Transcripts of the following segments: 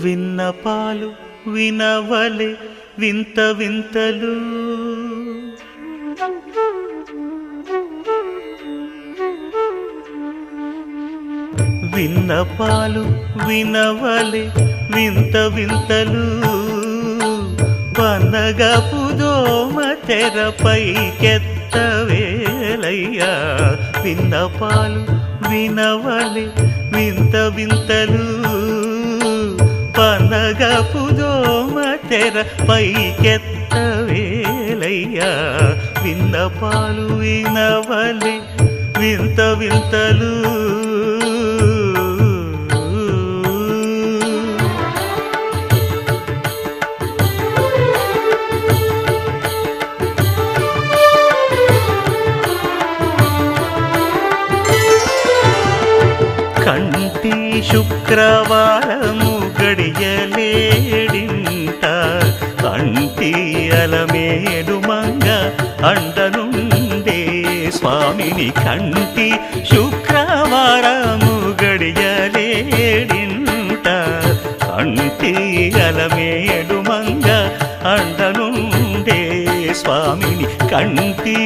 విన్నపాలు వినవలే వింత వింతలు విన్నపాలు వినవలే వింత వింతలు పన్నగపు దోమ తెరపైకెత్తవేలయ్యా విన్నపాలు వినవలే వింత వింతలు పన్నగపు దోమ తెరపైకెత్తవేలయ్యా విన్నపాలు వినవలే వింత వింతలు కంటి శుక్రవారము గడియలేడింట కంటి అలమేలు మంగ అండనుండే స్వామిని కంటి శుక్రవారము గడియలేడింట కంటి అలమేలు మంగ అండనుండే స్వామిని కంటి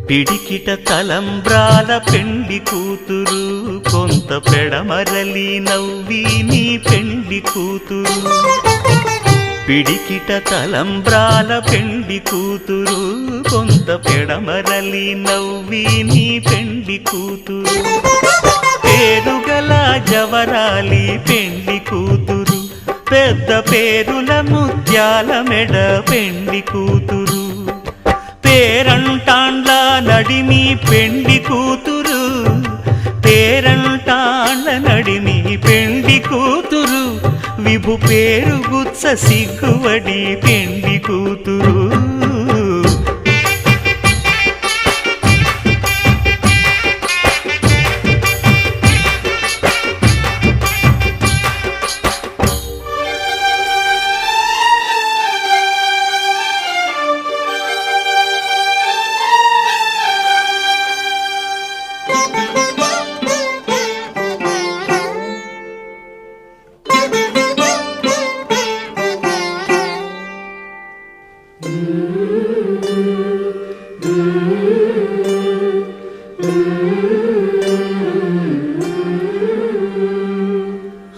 పిడికిట తలంబ్రాల పెండ్లి కూతురు కొంత పెడమరలి నవ్వి నీ పెండ్లి కూతురు పిడికిట తలంబ్రాల పెండ్లి కూతురు కొంత పెడమరలి నవ్వి నీ పెండ్లి కూతురు పేరుగల జవరాలి పెండ్లి కూతురు పెద్ద పేరుల ముత్యాల మెడ పెండ్లి కూతురు పేరంటాండ్ల నడిమి పెండ్లి కూతురు పేరంటాండ్ల నడిమి పెండ్లి కూతురు విభు పేరు గుత్స సిగ్గువడి పెండ్లి కూతురు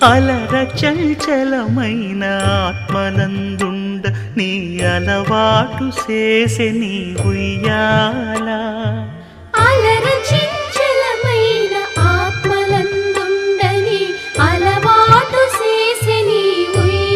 అలర చంచలమైన ఆత్మనందుండ నీ అలవాటు చేసే నీ ఉయ్యాల